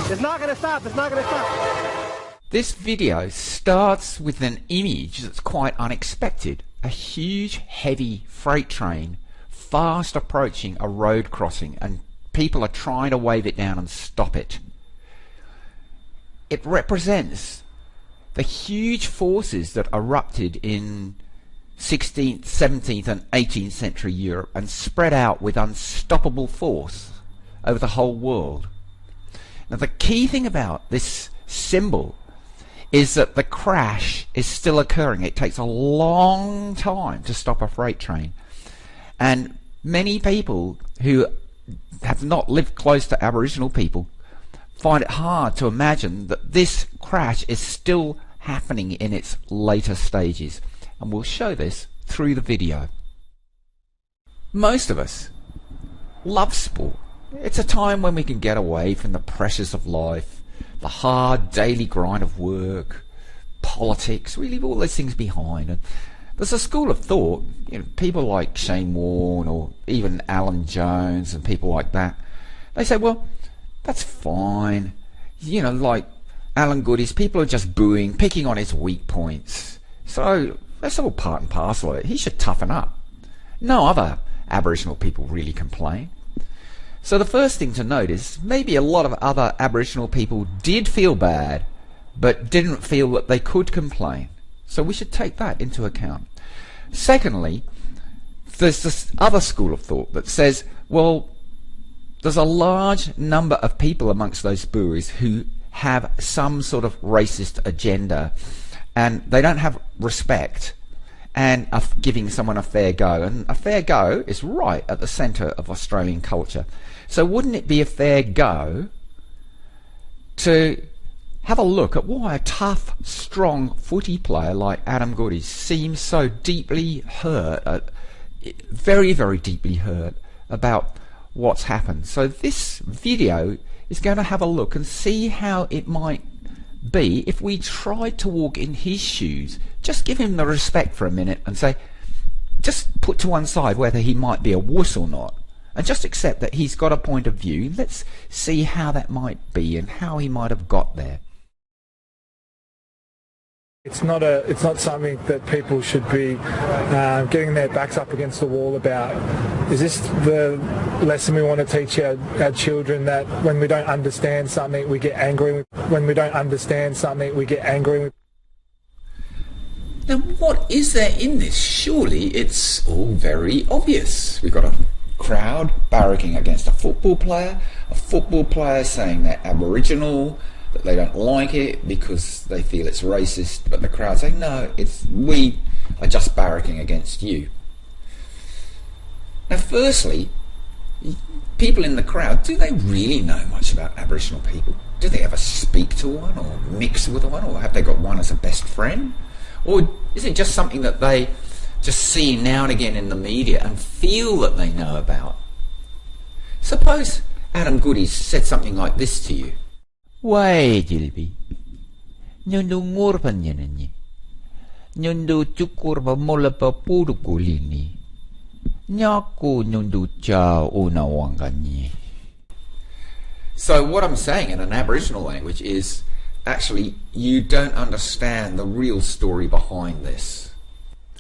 It's not going to stop. It's not going to stop. This video starts with an image that's quite unexpected. A huge, heavy freight train fast approaching a road crossing, and people are trying to wave it down and stop it. It represents the huge forces that erupted in 16th, 17th and 18th century Europe and spread out with unstoppable force over the whole world. Now the key thing about this symbol is that the crash is still occurring. It takes a long time to stop a freight train, and many people who have not lived close to Aboriginal people find it hard to imagine that this crash is still happening in its later stages, and we'll show this through the video. Most of us love sport. It's a time when we can get away from the pressures of life, the hard daily grind of work, politics. We leave all those things behind. And there's a school of thought, people like Shane Warne or even Alan Jones and people like that. They say, well, that's fine. Like Alan Goody's, people are just booing, picking on his weak points. So that's all part and parcel of it. He should toughen up. No other Aboriginal people really complain. So the first thing to note is maybe a lot of other Aboriginal people did feel bad, but didn't feel that they could complain. So we should take that into account. Secondly, there's this other school of thought that says, well, there's a large number of people amongst those buoys who have some sort of racist agenda, and they don't have respect and are giving someone a fair go. And a fair go is right at the centre of Australian culture. So wouldn't it be a fair go to have a look at why a tough, strong footy player like Adam Goody seems so deeply hurt, very, very deeply hurt about what's happened. So this video is going to have a look and see how it might be if we tried to walk in his shoes. Just give him the respect for a minute and say, just put to one side whether he might be a wuss or not, and just accept that he's got a point of view. Let's see how that might be and how he might have got there. It's not something that people should be getting their backs up against the wall about. Is this the lesson we want to teach our children, that when we don't understand something we get angry? When we don't understand something we get angry? Now what is there in this? Surely it's all very obvious. We've got a crowd barracking against a football player saying they're Aboriginal, that they don't like it because they feel it's racist, but the crowd saying, no, we are just barracking against you. Now firstly, people in the crowd, do they really know much about Aboriginal people? Do they ever speak to one or mix with one, or have they got one as a best friend? Or is it just something that they just see now and again in the media and feel that they know about? Suppose Adam Goody said something like this to you. Why, Jilby? Nyundu ngurpan nyanyi. Nyundu cukur pamola papudukulini. Nyaku nyundu cha unawangani. So what I'm saying in an Aboriginal language is, actually, you don't understand the real story behind this.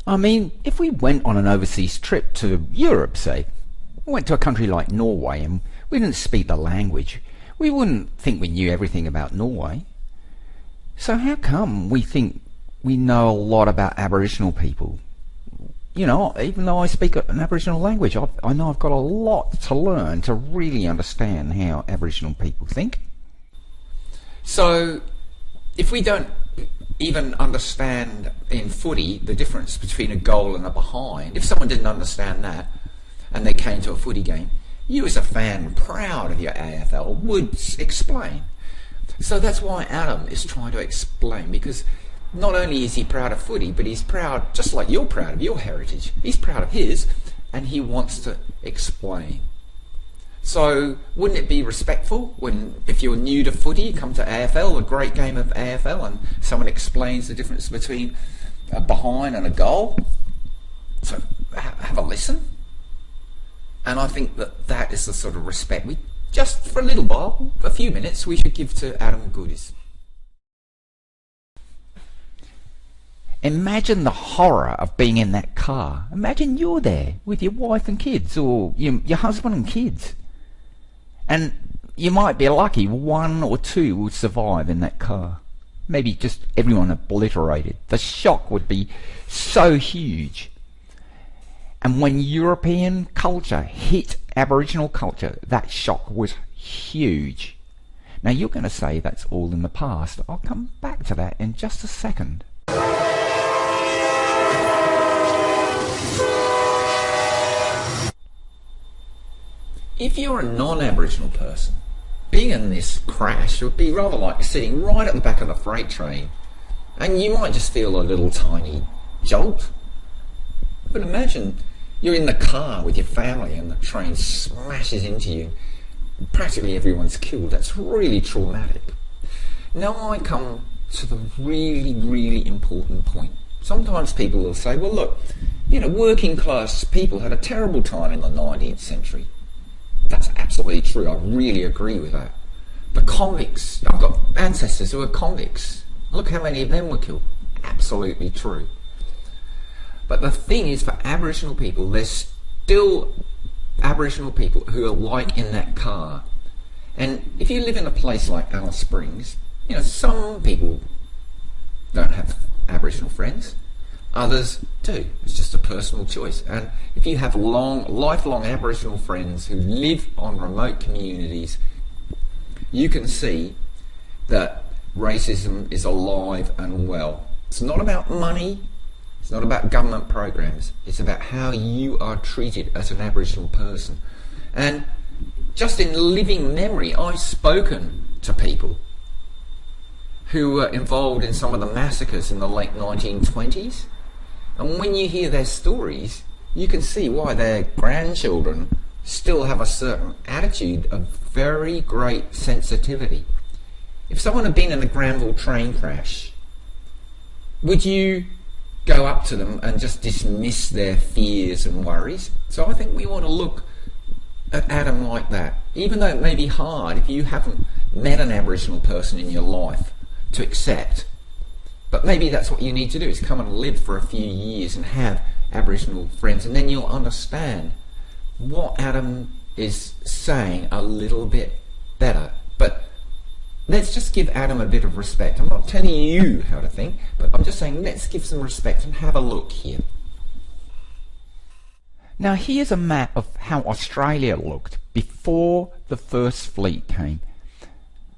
I mean, if we went on an overseas trip to Europe, say, we went to a country like Norway and we didn't speak the language, we wouldn't think we knew everything about Norway. So how come we think we know a lot about Aboriginal people? Even though I speak an Aboriginal language, I know I've got a lot to learn to really understand how Aboriginal people think. So if we don't even understand in footy the difference between a goal and a behind, if someone didn't understand that and they came to a footy game, you as a fan, proud of your AFL, would explain. So that's why Adam is trying to explain, because not only is he proud of footy, but he's proud, just like you're proud of your heritage, he's proud of his, and he wants to explain. So wouldn't it be respectful if you're new to footy, you come to AFL, a great game of AFL, and someone explains the difference between a behind and a goal? So have a listen. And I think that is the sort of respect we just for a little while, for a few minutes, we should give to Adam Goodies. Imagine the horror of being in that car. Imagine you're there with your wife and kids, or your husband and kids. And you might be lucky, one or two would survive in that car. Maybe just everyone obliterated. The shock would be so huge. And when European culture hit Aboriginal culture, that shock was huge. Now you're going to say that's all in the past. I'll come back to that in just a second. If you're a non-Aboriginal person, being in this crash would be rather like sitting right at the back of the freight train, and you might just feel a little tiny jolt. But imagine you're in the car with your family and the train smashes into you. Practically everyone's killed. That's really traumatic. Now I come to the really, really important point. Sometimes people will say, well look, working class people had a terrible time in the 19th century. That's absolutely true. I really agree with that. The convicts, I've got ancestors who are convicts. Look how many of them were killed. Absolutely true. But the thing is, for Aboriginal people, there's still Aboriginal people who are like in that car. And if you live in a place like Alice Springs, some people don't have Aboriginal friends. Others do. It's just a personal choice. And if you have lifelong Aboriginal friends who live on remote communities, you can see that racism is alive and well. It's not about money. It's not about government programs. It's about how you are treated as an Aboriginal person. And just in living memory, I've spoken to people who were involved in some of the massacres in the late 1920s. And when you hear their stories, you can see why their grandchildren still have a certain attitude of very great sensitivity. If someone had been in a Granville train crash, would you go up to them and just dismiss their fears and worries? So I think we want to look at Adam like that. Even though it may be hard if you haven't met an Aboriginal person in your life to accept. But maybe that's what you need to do, is come and live for a few years and have Aboriginal friends, and then you'll understand what Adam is saying a little bit better. But let's just give Adam a bit of respect. I'm not telling you how to think, but I'm just saying let's give some respect and have a look here. Now here's a map of how Australia looked before the first fleet came.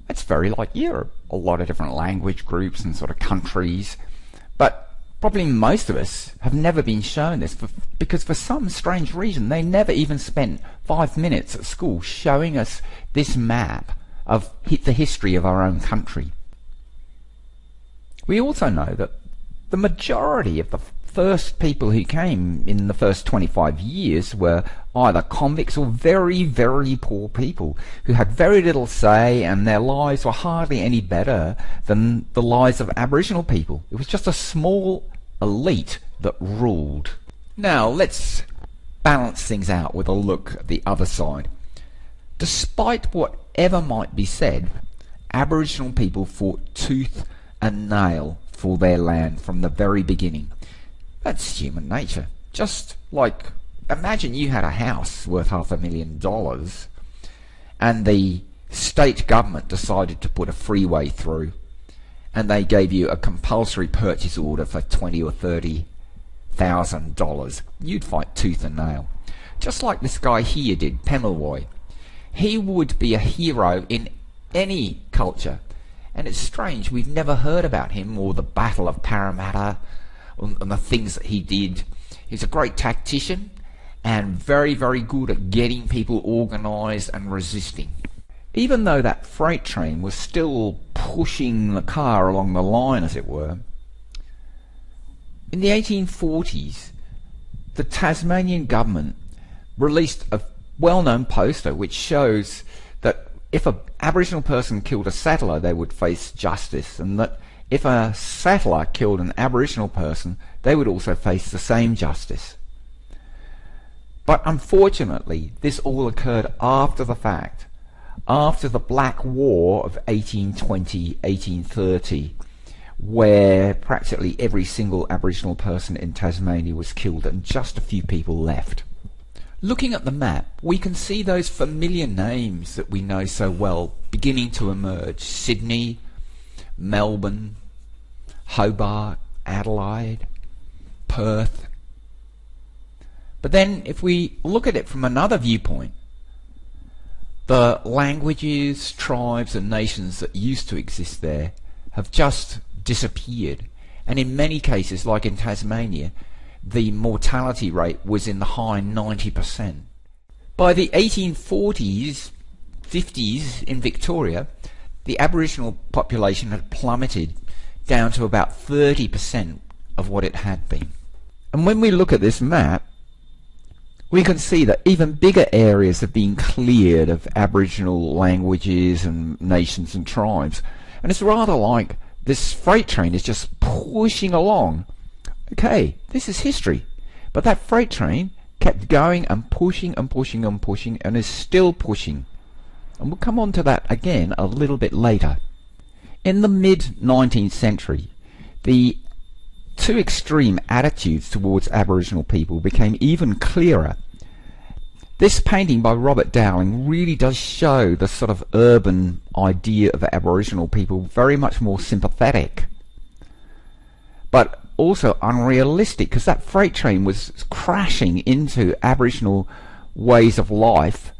It's very like Europe. A lot of different language groups and sort of countries. But probably most of us have never been shown this because for some strange reason they never even spent 5 minutes at school showing us this map of the history of our own country. We also know that the majority of the first people who came in the first 25 years were either convicts or very, very poor people who had very little say, and their lives were hardly any better than the lives of Aboriginal people. It was just a small elite that ruled. Now let's balance things out with a look at the other side. Despite whatever might be said, Aboriginal people fought tooth and nail for their land from the very beginning. That's human nature. Just like, imagine you had a house worth $500,000 and the state government decided to put a freeway through and they gave you a compulsory purchase order for $20,000 or $30,000. You'd fight tooth and nail. Just like this guy here did, Pemulwuy. He would be a hero in any culture. And it's strange, we've never heard about him or the Battle of Parramatta and the things that he did. He's a great tactician and very, very good at getting people organised and resisting. Even though that freight train was still pushing the car along the line, as it were, in the 1840s, the Tasmanian government released a well-known poster which shows that if an Aboriginal person killed a settler, they would face justice, and that if a settler killed an Aboriginal person, they would also face the same justice. But unfortunately, this all occurred after the fact, after the Black War of 1820-1830, where practically every single Aboriginal person in Tasmania was killed and just a few people left. Looking at the map, we can see those familiar names that we know so well beginning to emerge. Sydney, Melbourne, Hobart, Adelaide, Perth. But then if we look at it from another viewpoint, the languages, tribes and nations that used to exist there have just disappeared. And in many cases, like in Tasmania, the mortality rate was in the high 90%. By the 1840s, 50s in Victoria, the Aboriginal population had plummeted down to about 30% of what it had been. And when we look at this map, we can see that even bigger areas have been cleared of Aboriginal languages and nations and tribes. And it's rather like this freight train is just pushing along. Okay, this is history. But that freight train kept going and pushing and pushing and pushing and is still pushing. And we'll come on to that again a little bit later. In the mid-19th century, the two extreme attitudes towards Aboriginal people became even clearer. This painting by Robert Dowling really does show the sort of urban idea of Aboriginal people, very much more sympathetic, but also unrealistic, because that freight train was crashing into Aboriginal ways of life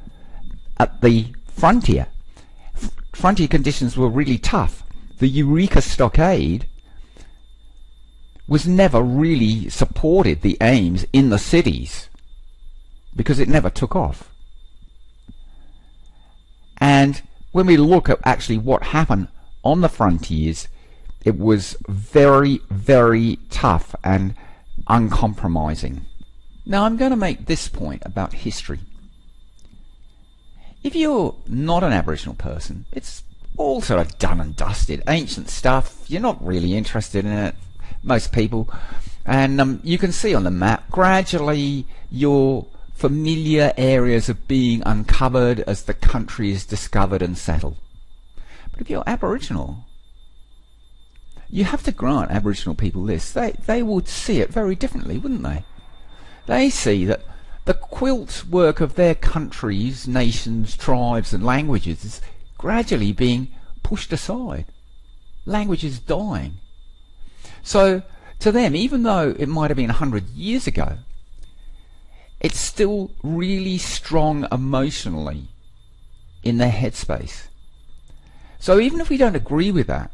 at the frontier. Frontier conditions were really tough. The Eureka Stockade was never really supported the aims in the cities because it never took off. And when we look at actually what happened on the frontiers, it was very, very tough and uncompromising. Now I'm going to make this point about history. If you're not an Aboriginal person, it's all sort of done and dusted, ancient stuff, you're not really interested in it, most people, and you can see on the map gradually your familiar areas are being uncovered as the country is discovered and settled. But if you're Aboriginal, you have to grant Aboriginal people this, they would see it very differently, wouldn't they? They see that the quilt work of their countries, nations, tribes and languages is gradually being pushed aside. Language is dying. So to them, even though it might have been 100 years ago, it's still really strong emotionally in their headspace. So even if we don't agree with that,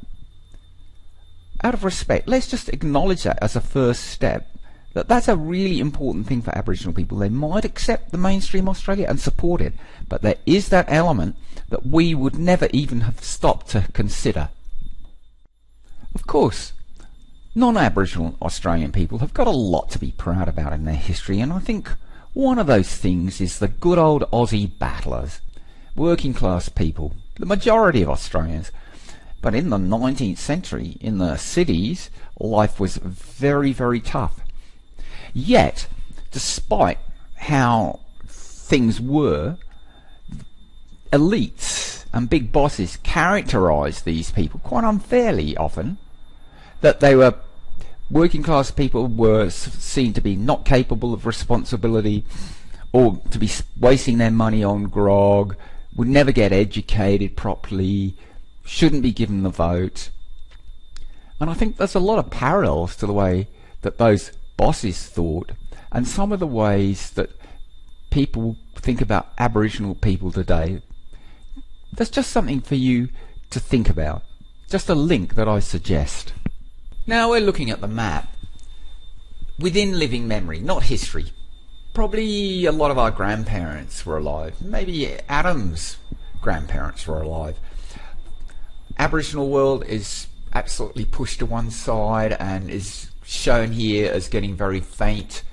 out of respect, let's just acknowledge that as a first step, that that's a really important thing for Aboriginal people. They might accept the mainstream Australia and support it, but there is that element that we would never even have stopped to consider. Of course, non-Aboriginal Australian people have got a lot to be proud about in their history, and I think one of those things is the good old Aussie battlers, working class people, the majority of Australians. But in the 19th century, in the cities, life was very, very tough. Yet, despite how things were, elites and big bosses characterised these people quite unfairly often, that they were working class people were seen to be not capable of responsibility, or to be wasting their money on grog, would never get educated properly, shouldn't be given the vote. And I think there's a lot of parallels to the way that those bosses thought and some of the ways that people think about Aboriginal people today. There's just something for you to think about. Just a link that I suggest. Now we're looking at the map within living memory, not history. Probably a lot of our grandparents were alive. Maybe Adam's grandparents were alive. Aboriginal world is absolutely pushed to one side and is shown here as getting very faint.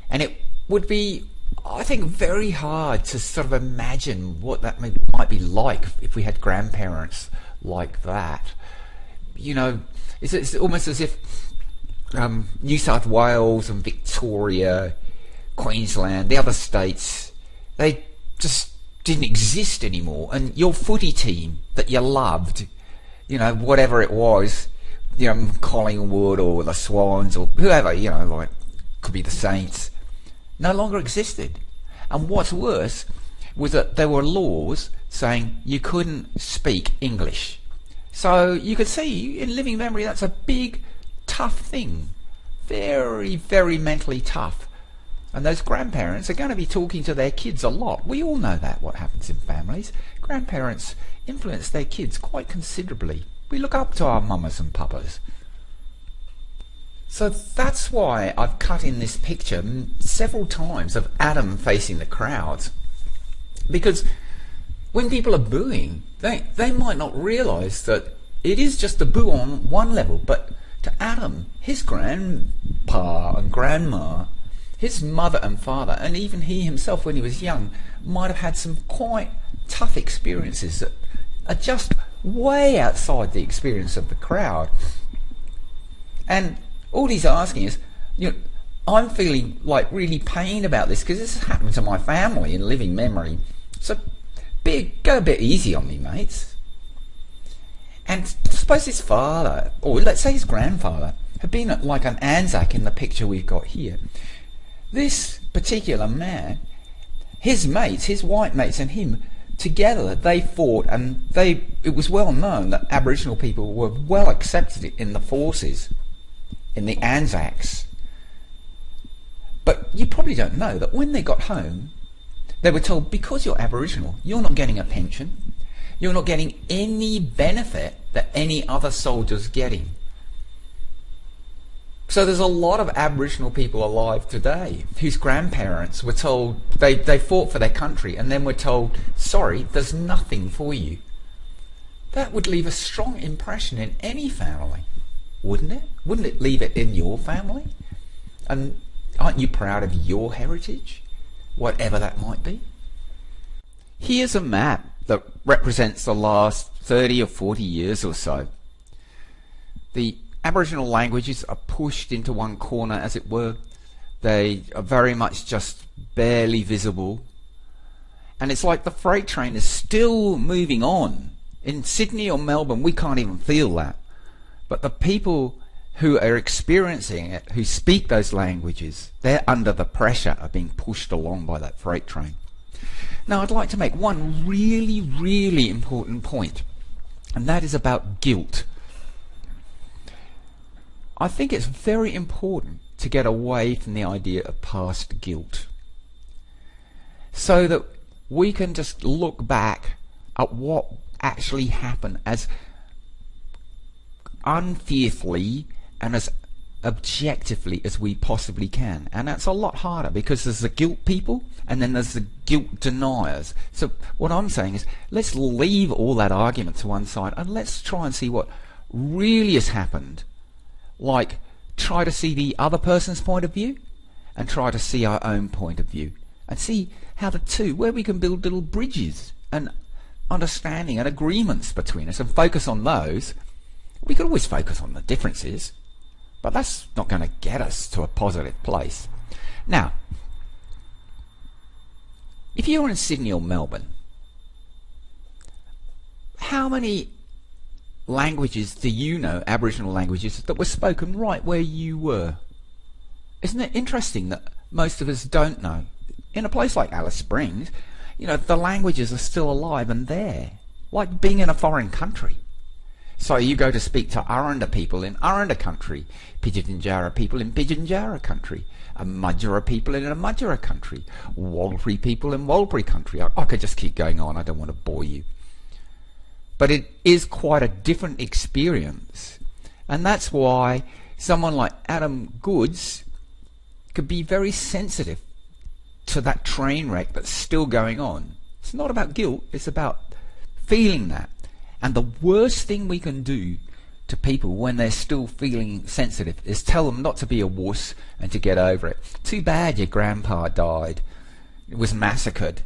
And it would be, I think, very hard to sort of imagine what that might be like if we had grandparents like that. You know, it's almost as if New South Wales and Victoria, Queensland, the other states, they just didn't exist anymore, and your footy team that you loved, you know, whatever it was, you know, Collingwood or the Swans or whoever, you know, like, could be the Saints, no longer existed. And what's worse was that there were laws saying you couldn't speak English. So you could see in living memory that's a big, tough thing. Very, very mentally tough. And those grandparents are going to be talking to their kids a lot. We all know that, what happens in families. Grandparents influence their kids quite considerably. We look up to our mamas and papas. So that's why I've cut in this picture several times of Adam facing the crowds. Because when people are booing, they might not realise that it is just a boo on one level, but to Adam, his grandpa and grandma, his mother and father, and even he himself when he was young, might have had some quite tough experiences that are just way outside the experience of the crowd. And all he's asking is, you know, I'm feeling like really pained about this because this has happened to my family in living memory. So go a bit easy on me, mates. And suppose his father, or let's say his grandfather, had been like an Anzac in the picture we've got here. This particular man, his mates, his white mates and him, together they fought, and it was well known that Aboriginal people were well accepted in the forces, in the Anzacs. But you probably don't know that when they got home, they were told, because you're Aboriginal, you're not getting a pension, you're not getting any benefit that any other soldier's getting. So there's a lot of Aboriginal people alive today whose grandparents were told they fought for their country and then were told, sorry, there's nothing for you. That would leave a strong impression in any family, wouldn't it? Wouldn't it leave it in your family? And aren't you proud of your heritage, whatever that might be? Here's a map that represents the last 30 or 40 years or so. The Aboriginal languages are pushed into one corner, as it were. They are very much just barely visible. And it's like the freight train is still moving on. In Sydney or Melbourne, we can't even feel that. But the people who are experiencing it, who speak those languages, they're under the pressure of being pushed along by that freight train. Now, I'd like to make one really, really important point, and that is about guilt. I think it's very important to get away from the idea of past guilt, so that we can just look back at what actually happened as unfearfully and as objectively as we possibly can. And that's a lot harder because there's the guilt people and then there's the guilt deniers. So what I'm saying is, let's leave all that argument to one side and let's try and see what really has happened. Like, try to see the other person's point of view and try to see our own point of view and see how the two, where we can build little bridges and understanding and agreements between us and focus on those. We could always focus on the differences, but that's not going to get us to a positive place. Now, if you're in Sydney or Melbourne, how many languages do you know, Aboriginal languages, that were spoken right where you were? Isn't it interesting that most of us don't know? In a place like Alice Springs, you know, the languages are still alive and there, like being in a foreign country. So you go to speak to Aranda people in Aranda country, Pitjantjatjara people in Pitjantjatjara country, Mudjara people in a Mudjara country, Warlpiri people in Warlpiri country. I could just keep going on, I don't want to bore you. But it is quite a different experience. And that's why someone like Adam Goodes could be very sensitive to that train wreck that's still going on. It's not about guilt, it's about feeling that. And the worst thing we can do to people when they're still feeling sensitive is tell them not to be a wuss and to get over it. Too bad your grandpa died, was massacred,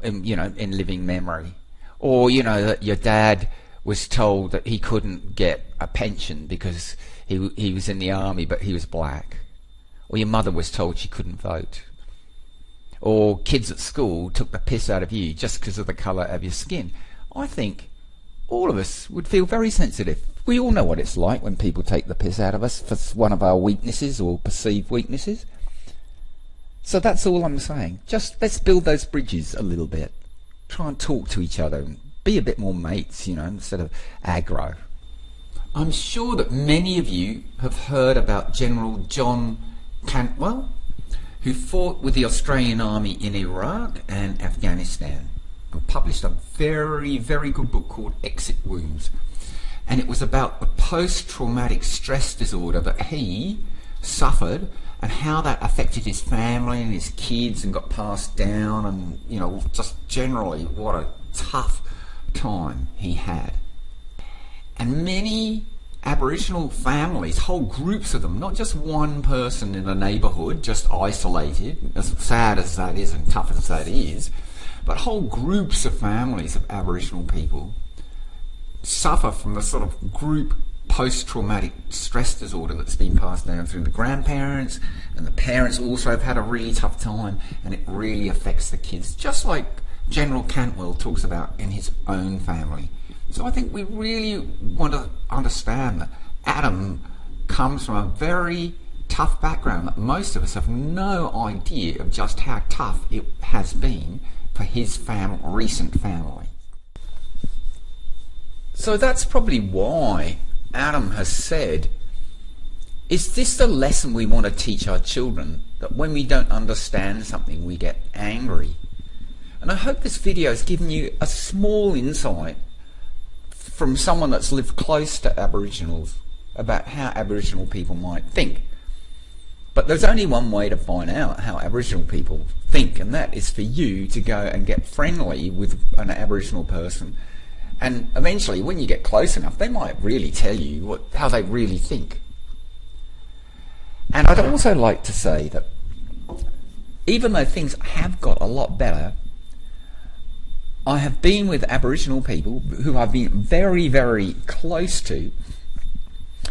in living memory. Or, that your dad was told that he couldn't get a pension because he was in the army but he was black. Or your mother was told she couldn't vote. or kids at school took the piss out of you just because of the colour of your skin, I think all of us would feel very sensitive. We all know what it's like when people take the piss out of us for one of our weaknesses or perceived weaknesses. So that's all I'm saying. Just let's build those bridges a little bit. Try and talk to each other and be a bit more mates, you know, instead of aggro. I'm sure that many of you have heard about General John Cantwell, who fought with the Australian Army in Iraq and Afghanistan, and published a very, very good book called Exit Wounds. And it was about the post-traumatic stress disorder that he suffered and how that affected his family and his kids and got passed down, and, you know, just generally what a tough time he had. And many Aboriginal families, whole groups of them, not just one person in a neighbourhood, just isolated, as sad as that is and tough as that is, but whole groups of families of Aboriginal people suffer from the sort of group post-traumatic stress disorder that's been passed down through the grandparents, and the parents also have had a really tough time, and it really affects the kids, just like General Cantwell talks about in his own family. So I think we really want to understand that Adam comes from a very tough background, that most of us have no idea of just how tough it has been for his recent family. So that's probably why Adam has said, is this the lesson we want to teach our children, that when we don't understand something we get angry? And I hope this video has given you a small insight from someone that's lived close to Aboriginals about how Aboriginal people might think. But there's only one way to find out how Aboriginal people think, and that is for you to go and get friendly with an Aboriginal person. And eventually, when you get close enough, they might really tell you how they really think. And I'd also like to say that even though things have got a lot better, I have been with Aboriginal people who I've been very, very close to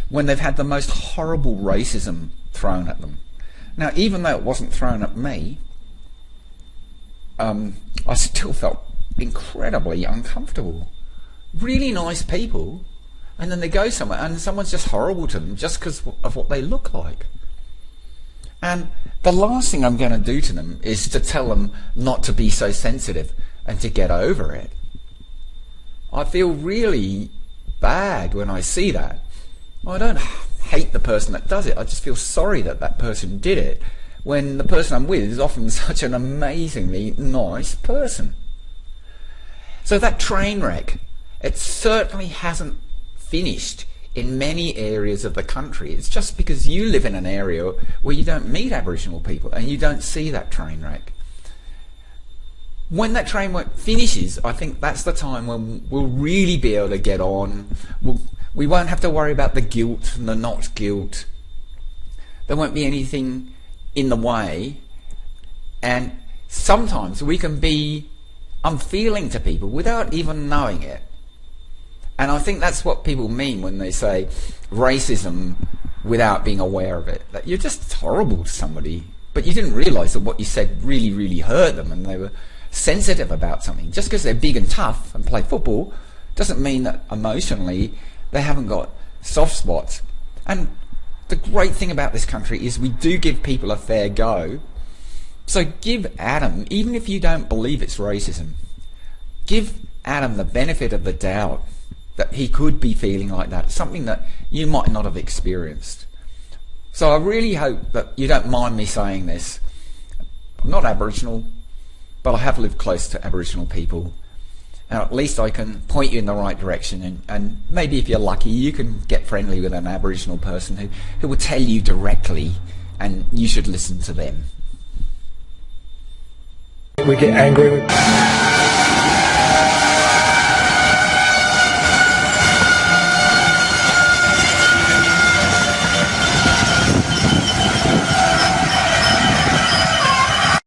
when they've had the most horrible racism thrown at them. Now, even though it wasn't thrown at me, I still felt incredibly uncomfortable. Really nice people, and then they go somewhere and someone's just horrible to them just because of what they look like. And the last thing I'm going to do to them is to tell them not to be so sensitive and to get over it. I feel really bad when I see that. I don't hate the person that does it, I just feel sorry that that person did it, when the person I'm with is often such an amazingly nice person. So that train wreck, it certainly hasn't finished in many areas of the country. It's just because you live in an area where you don't meet Aboriginal people and you don't see that train wreck. When that train wreck finishes, I think that's the time when we'll really be able to get on. We won't have to worry about the guilt and the not guilt. There won't be anything in the way. And sometimes we can be unfeeling to people without even knowing it. And I think that's what people mean when they say racism without being aware of it. That you're just horrible to somebody, but you didn't realise that what you said really, really hurt them and they were sensitive about something. Just because they're big and tough and play football doesn't mean that emotionally they haven't got soft spots. And the great thing about this country is we do give people a fair go. So give Adam, even if you don't believe it's racism, give Adam the benefit of the doubt that he could be feeling like that, something that you might not have experienced. So I really hope that you don't mind me saying this. I'm not Aboriginal, but I have lived close to Aboriginal people, and at least I can point you in the right direction, and maybe if you're lucky you can get friendly with an Aboriginal person who will tell you directly, and you should listen to them. We get angry with